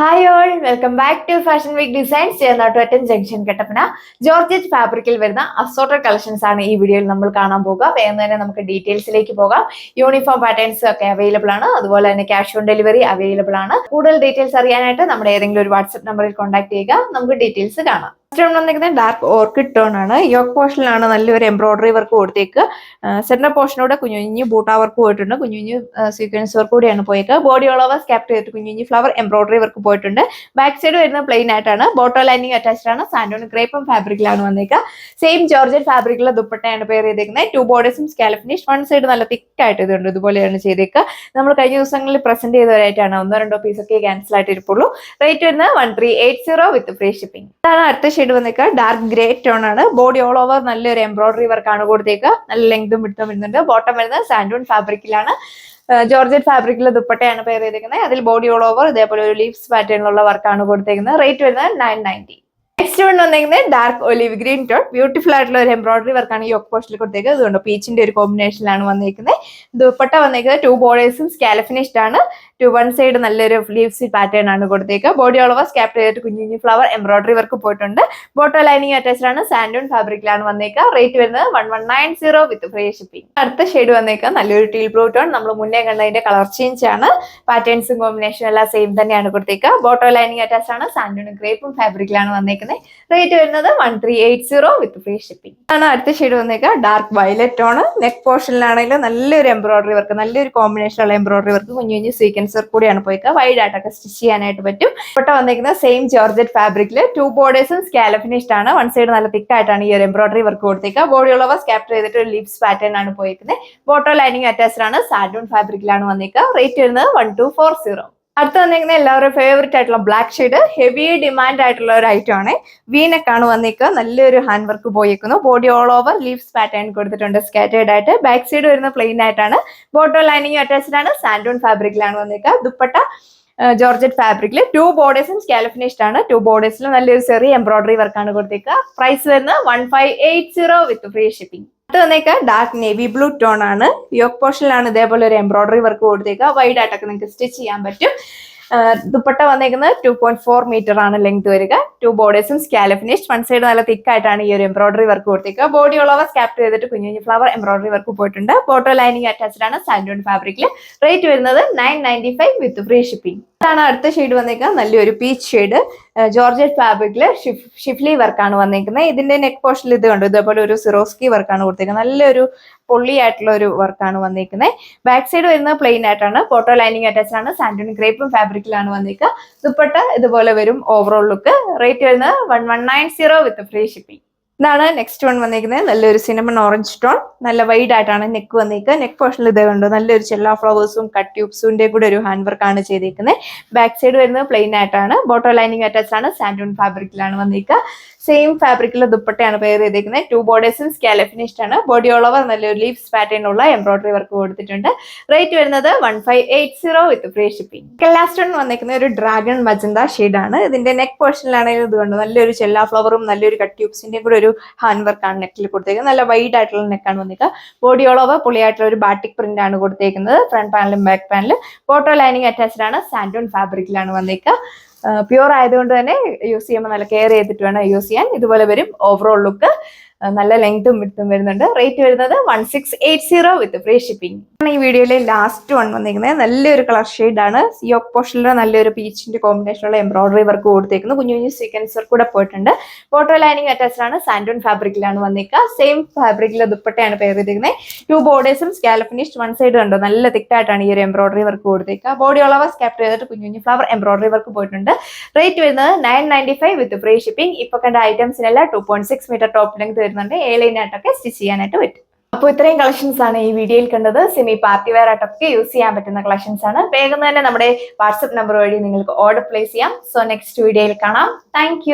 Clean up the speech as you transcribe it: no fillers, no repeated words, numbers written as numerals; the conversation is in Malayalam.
Hi all, welcome back to fashion week designs ചേർന്നാട്ടുവറ്റം ജംഗ്ഷൻ കട്ടപ്പന. ജോർജറ്റ് ഫാബ്രിക്കിൽ വരുന്ന അസോർട്ടഡ് കളക്ഷൻസ് ആണ് ഈ വീഡിയോയിൽ നമ്മൾ കാണാൻ പോകുക. വേഗം തന്നെ നമുക്ക് ഡീറ്റെയിൽസിലേക്ക് പോകാം. യൂണിഫോം പാറ്റേൺസ് ഒക്കെ അവൈലബിൾ ആണ്, അതുപോലെ തന്നെ ക്യാഷ് ഓൺ ഡെലിവറി അവൈലബിൾ ആണ്. കൂടുതൽ ഡീറ്റെയിൽസ് അറിയാനായിട്ട് നമ്മുടെ ഏതെങ്കിലും ഒരു വാട്സ്ആപ്പ് നമ്പറിൽ കോൺടാക്ട് ചെയ്യുക. നമുക്ക് ഡീറ്റെയിൽസ് കാണാം. വന്നിരിക്കുന്നത് ഡാർക്ക് ഓർക്കിഡ് ടോൺ ആണ്. യോക്ക് പോർഷനിലാണ് നല്ലൊരു എംബ്രോയിഡറി വർക്ക് കൊടുത്തേക്ക്. സെന്റർ പോർഷനോടെ കുഞ്ഞു ബൂട്ടാ വർക്ക് പോയിട്ടുണ്ട്, കുഞ്ഞു സീക്വൻസ് വർക്ക് കൂടിയാണ് പോയേക്ക്. ബോഡി ഓൾ ഓവർ സ്കാപ്റ്റ് ചെയ്തിട്ട് കുഞ്ഞു ഫ്ലവർ എംബ്രോയിഡറി വർക്ക് പോയിട്ടുണ്ട്. ബാക്ക് സൈഡ് വരുന്ന പ്ലെയിൻ ആയിട്ടാണ്. ബോട്ടോ ലൈനിങ് അറ്റാച്ച്ഡ് ആണ്. സാൻഡോൺ ക്രേപ്പും ഫാബ്രിക്കിലാണ് വന്നേക്കുക. സെയിം ജോർജറ്റ് ഫാബ്രിക്കിലെ ദുപ്പട്ടയാണ് പെയർ ചെയ്തേക്കുന്നത്. 2 ബോർഡേഴ്സും സ്കാലപ്പ് ഫിനിഷ്. വൺ സൈഡ് നല്ല തിക്ക് ആയിട്ട് ഇതുണ്ട്, ഇതുപോലെയാണ് ചെയ്തേക്കുക. നമ്മൾ കഴിഞ്ഞ ദിവസങ്ങളിൽ പ്രസന്റ് ചെയ്തവരായിട്ടാണ്. 1-2 പീസൊക്കെ ക്യാൻസൽ ആയിട്ട് ഇരിപ്പുള്ളൂ. റേറ്റ് വരുന്നത് 1380 വിത്ത് ഫ്രീ ഷിപ്പിംഗ്. ഇതാണ് അടുത്ത ഷെയ്ഡ് വന്നേക്കുക. ഡാർക്ക് ഗ്രേ ടോൺ ആണ്. ബോഡി ഓൾ ഓവർ നല്ലൊരു എംബ്രോയിഡറി വർക്കാണ് കൊടുത്തേക്കുക. നല്ല ലെങ്തും വിടുത്തും വരുന്നുണ്ട്. ബോട്ടം വരുന്നത് സാൻഡൂൺ ഫാബ്രിക്കിലാണ്. ജോർജറ്റ് ഫാബ്രിക്കിലെ ദുപ്പട്ടയാണ് പെയർ ചെയ്തേക്കുന്നത്. അതിൽ ബോഡി ഓൾ ഓവർ ഇതേപോലെ ഒരു ലീവ്സ് പാറ്റേണിലുള്ള വർക്കാണ് കൊടുത്തേക്കുന്നത്. റേറ്റ് വരുന്നത് 990. നെക്സ്റ്റ് വൺ വന്നിരിക്കുന്നത് dark olive green tone. Beautiful ആയിട്ടുള്ള ഒരു എംബ്രോയിഡറി വർക്കാണ് ഈ യോക്ക് പോസ്റ്റിൽ കൊടുത്തേക്കുന്നത്. അതുകൊണ്ട് പീച്ചിന്റെ ഒരു കോമ്പിനേഷനിലാണ് വന്നിരിക്കുന്നത്. ദുപ്പട്ട വന്നിരിക്കുന്നത് 2 ബോർഡേഴ്സും സ്കാലപ്പ് ഫിനിഷ്ഡ് ആണ്. വൺ സൈഡ് നല്ലൊരു ലീവ്സ് പാറ്റേൺ ആണ് കൊടുത്തേക്കുക. ബോഡി ഓൾ ഓവർ സ്കാപ്റ്റ് ചെയ്തിട്ട് കുഞ്ഞു ഫ്ലവർ എംബ്രോയിഡറി വർക്ക് പോയിട്ടുണ്ട്. ബോട്ടോ ലൈനിങ് അറ്റാച്ച്ഡ് ആണ്. സാൻഡൂൺ ഫാബ്രിക്കിലാണ് വന്നേക്കുക. റേറ്റ് വരുന്നത് 1190 വിത്ത് ഫ്രീ ഷിപ്പിംഗ്. അടുത്ത ഷെയ്ഡ് വന്നേക്കുക നല്ലൊരു ടീൽ ബ്ലൂ ടോൺ. നമ്മൾ മുന്നേ കണ്ടതിന്റെ കളർ ചേഞ്ച് ആണ്. പാറ്റേൺസും കോമ്പിനേഷനും എല്ലാം സെയിം തന്നെയാണ് കൊടുത്തേക്കുക. ബോട്ടോ ലൈനിങ് അറ്റാച്ച്ഡ് ആണ്. സാൻഡൂൺ ക്രേപ്പും ഫാബ്രിക്കിലാണ് വന്നേക്കുന്നത്. റേറ്റ് വരുന്നത് 1380 വിത്ത് ഫ്രീ ഷിപ്പിംഗ്. ആണ് അടുത്ത ഷെയ്ഡ് വന്നേക്കുക ഡാർക്ക് വയലറ്റ് ആണ്. നെക്ക് പോർഷനിലാണെങ്കിൽ നല്ലൊരു എംബ്രോയിഡറി വർക്ക്, നല്ലൊരു കോമ്പിനേഷനുള്ള എംബ്രോയിഡറി വർക്ക്, കുഞ്ഞു സീക്വൻസ് വർക്ക് കൂടിയാണ് പോയിക്കുക. വൈഡ് ആയിട്ടൊക്കെ സ്റ്റിച്ച് ചെയ്യാനായിട്ട് പറ്റും. ഫോട്ടോ വന്നിരിക്കുന്നത് സെയിം ജോർജറ്റ് ഫാബ്രിക്കിൽ 2 ബോർഡേഴ്സും സ്കാലപ്പ് ഫിനിഷ്ഡ് ആണ്. വൺ സൈഡ് നല്ല തിക്ക് ആയിട്ടാണ് ഈ ഒരു എംബ്രോയിഡറി വർക്ക് കൊടുത്തേക്കുക. ബോഡി ഓൾ ഓവർ സ്കാപ്റ്റ് ചെയ്തിട്ട് ഒരു ലീവ്സ് പാറ്റേൺ ആണ് പോയിരിക്കുന്നത്. ബോട്ടോ ലൈനിങ് അറ്റാച്ച്ഡ് ആണ്. സാൻഡൂൺ ഫാബ്രിക്കിലാണ് വന്നിരിക്കുക. റേറ്റ് വരുന്നത് 1240. അടുത്ത് വന്നിരിക്കുന്ന എല്ലാവരും ഫേവറേറ്റ് ആയിട്ടുള്ള ബ്ലാക്ക് ഷെയ്ഡ്, ഹെവി ഡിമാൻഡ് ആയിട്ടുള്ള ഒരു ഐറ്റം ആണ്. വീനെക്ക് ആണ് വന്നിരിക്കുക. നല്ലൊരു ഹാൻഡ് വർക്ക് പോയിരിക്കുന്നു. Body all over leaves pattern കൊടുത്തിട്ടുണ്ട് സ്കാറ്റേർഡ് ആയിട്ട്. ബാക്ക് സൈഡ് വരുന്ന പ്ലെയിൻ ആയിട്ടാണ്. ബോട്ടോ ലൈനിങ് അറ്റാച്ച്ഡ് ആണ്. സാൻഡൂൺ ഫാബ്രിക്കിലാണ് വന്നിരിക്കുക. ദുപ്പട്ട ജോർജറ്റ് ഫാബ്രിക്കിൽ 2 ബോർഡേഴ്സും സ്കാലപ്പ് ഫിനിഷ്ഡ് ആണ്. 2 ബോർഡേഴ്സിൽ നല്ലൊരു ചെറിയ എംബ്രോയിഡറി വർക്കാണ് കൊടുത്തേക്കുക. പ്രൈസ് വരുന്നത് 1580 വിത്ത് ഫ്രീ ഷിപ്പിംഗ്. അടുത്ത് വന്നേക്കുക ഡാർക്ക് നേവി ബ്ലൂ ടോൺ ആണ്. യോക്ക് പോർഷനിലാണ് ഇതേപോലെ ഒരു എംബ്രോയിഡറി വർക്ക് കൊടുത്തേക്കുക. വൈഡ് ആയിട്ടൊക്കെ നിങ്ങൾക്ക് സ്റ്റിച്ച് ചെയ്യാൻ പറ്റും. ദുപ്പട്ട വന്നേക്കുന്നത് 2.4 മീറ്റർ ആണ് ലെങ്ത് വരിക. 2 ബോർഡേഴ്സും സ്കാലപ്പ് ഫിനിഷ്ഡ്. വൺ സൈഡ് നല്ല തിക്ക് ആയിട്ടാണ് ഈ ഒരു എംബ്രോയിഡറി വർക്ക് കൊടുത്തേക്കുക. ബോഡി ഓൾ ഓവർ സ്കാപ്റ്റ് ചെയ്തിട്ട് കുഞ്ഞു ഫ്ലവർ എംബ്രോയിഡറി വർക്ക് പോയിട്ടുണ്ട്. ബോട്ടോ ലൈനിങ് അറ്റാച്ച്ഡ് ആണ്. സാൻഡൂൺ ഫാബ്രിക്കിൽ. റേറ്റ് വരുന്നത് 995 വിത്ത് ഫ്രീ ഷിപ്പിംഗ്. ഇതാണ് അടുത്ത ഷെയ്ഡ് വന്നേക്കുക നല്ലൊരു പീച്ച് ഷെയ്ഡ്. ജോർജറ്റ് ഫാബ്രിക്കിൽ ഷിഫ്ലി വർക്കാണ് വന്നേക്കുന്നത്. ഇതിന്റെ നെക്ക് പോർഷനിൽ ഇത് കണ്ടു, ഇതേപോലെ ഒരു സിറോസ്കി വർക്കാണ് കൊടുത്തേക്കുന്നത്. നല്ലൊരു പൊള്ളി ആയിട്ടുള്ള ഒരു വർക്കാണ് വന്നേക്കുന്നത്. ബാക്ക് സൈഡ് വരുന്നത് പ്ലെയിൻ ആയിട്ടാണ്. ഫോട്ടോ ലൈനിങ് അറ്റാച്ച്ഡ് ആണ്. സാൻഡൂൺ ക്രേപ്പും ഫാബ്രിക്കിലാണ് വന്നേക്കുക. ദുപ്പട്ട ഇതുപോലെ വരും. Overall look. റേറ്റ് വരുന്നത് 1190 വിത്ത് ഫ്രീ ഷിപ്പിംഗ്. ഇതാണ് നെക്സ്റ്റ് വൺ വന്നിരിക്കുന്നത് നല്ലൊരു സിനമൺ ഓറഞ്ച് ടോൺ. നല്ല വൈഡ് ആയിട്ടാണ് നെക്ക് വന്നിരിക്കുക. നെക്ക് പോർഷനിൽ ഇതേ കണ്ടു നല്ലൊരു ചെല്ലാ ഫ്ലവേഴ്സും കട്ട് ട്യൂബ്സിന്റെ കൂടെ ഒരു ഹാൻഡ് വർക്കാണ് ചെയ്തിരിക്കുന്നത്. ബാക്ക് സൈഡ് വരുന്നത് പ്ലെയിൻ ആയിട്ടാണ്. ബോട്ടോ ലൈനിങ് അറ്റാച്ച്ഡ് ആണ്. സാൻഡൂൺ ഫാബ്രിക്കിലാണ് വന്നിരിക്കുക. സെയിം ഫാബ്രിക്കിലെ ദുപ്പട്ടയാണ് പെയർ ചെയ്തിരിക്കുന്നത്. 2 ബോർഡേഴ്സും സ്കാലപ്പ് ഫിനിഷ്ഡ് ആണ്. ബോഡി ഓൾ ഓവർ നല്ലൊരു ലീവ്സ് പാറ്റേൺ ഉള്ള എംബ്രോയിഡറി വർക്ക് കൊടുത്തിട്ടുണ്ട്. റേറ്റ് വരുന്നത് 1580 വിത്ത് ഫ്രീ ഷിപ്പിംഗ്. ലാസ്റ്റ് വൺ വന്നിരിക്കുന്ന ഒരു ഡ്രാഗൺ മജന്ത ഷെയ്ഡ് ആണ്. ഇതിന്റെ നെക്ക് പോർഷനിലാണെങ്കിൽ ഇത് കണ്ടു നല്ലൊരു ചെല്ലാ ഫ്ലവറും നല്ലൊരു കട്ട് ട്യൂബ്സിന്റെ കൂടെ ഒരു ഹാൻഡ് വർക്കാണ് നെക്കിൽ കൊടുത്തേക്കുന്നത്. നല്ല വൈഡ് ആയിട്ടുള്ള നെക്കാണ് വന്നിരിക്കുക. ബോഡി ഓൾ ഓവർ പൊളിയായിട്ടുള്ള ഒരു ബാട്ടിക് പ്രിന്റ് ആണ് കൊടുത്തേക്കുന്നത്. ഫ്രണ്ട് പാനലും ബാക്ക് പാനലും. ബോട്ടോ ലൈനിങ് അറ്റാച്ച്ഡ് ആണ്. സാൻഡൂൺ ഫാബ്രിക്കിലാണ് വന്നിരിക്കുക. പ്യൂർ ആയതുകൊണ്ട് തന്നെ യൂസ് ചെയ്യുമ്പോൾ നല്ല കെയർ ചെയ്തിട്ട് വേണം യൂസ് ചെയ്യാൻ. ഇതുപോലെ വരും ഓവറോൾ ലുക്ക്. നല്ല ലെങ്തും വിഡ്ത്തും വരുന്നുണ്ട്. റേറ്റ് വരുന്നത് 1680 വിത്ത് ഫ്രീ ഷിപ്പിംഗ്. ഈ വീഡിയോയിലെ ലാസ്റ്റ് വൺ വന്നിരിക്കുന്നത് നല്ലൊരു കളർ ഷെയ്ഡ് ആണ്. യോക്ക് പോർഷനിൽ നല്ലൊരു പീച്ചിന്റെ കോമ്പിനേഷനുള്ള എംബ്രോയിഡറി വർക്ക് കൊടുത്തേക്കുന്നു. കുഞ്ഞു സീക്വൻസ് വർക്ക് കൂടെ പോയിട്ടുണ്ട്. ബോട്ടോ ലൈനിങ് അറ്റാച്ച്ഡ് ആണ്. സാൻഡൂൺ ഫാബ്രിക്കിലാണ് വന്നിരിക്കുക. സെയിം ഫാബ്രിക്കിലെ ദുപ്പട്ടയാണ് പെയർ ചെയ്തിരിക്കുന്നത്. 2 ബോർഡേഴ്സും സ്കാലപ്പ് ഫിനിഷ്ഡ്. വൺ സൈഡ് കണ്ടോ നല്ല തിക്കായിട്ടാണ് ഈ ഒരു എംബ്രോയിഡറി വർക്ക് കൊടുത്തേക്കുക. ബോഡി ഓൾ ഓവർ സ്കാപ്റ്റ് ചെയ്തിട്ട് കുഞ്ഞു ഫ്ലവർ എംബ്രോയിഡറി വർക്ക് പോയിട്ടുണ്ട്. റേറ്റ് വരുന്നത് 995 വിത്ത് ഫ്രീ ഷിപ്പിംഗ്. ഇപ്പൊ കണ്ട ഐറ്റംസിനെല്ലാം 2.6 മീറ്റർ ടോപ്പ് ലെങ്ത് വരുന്നുണ്ട്. ഏലൈനായിട്ടൊക്കെ സ്റ്റിച്ച് ചെയ്യാനായിട്ട് പറ്റും. അപ്പോൾ ഇത്രയും കളക്ഷൻസ് ആണ് ഈ വീഡിയോയിൽ കണ്ടത്. സെമി പാർട്ടി വെയർ ആയിട്ടൊക്കെ യൂസ് ചെയ്യാൻ പറ്റുന്ന കളക്ഷൻസ് ആണ്. വേഗം തന്നെ നമ്മുടെ വാട്സ്ആപ്പ് നമ്പർ വഴി നിങ്ങൾക്ക് ഓർഡർ പ്ലേസ് ചെയ്യാം. സോ നെക്സ്റ്റ് വീഡിയോയിൽ കാണാം. താങ്ക്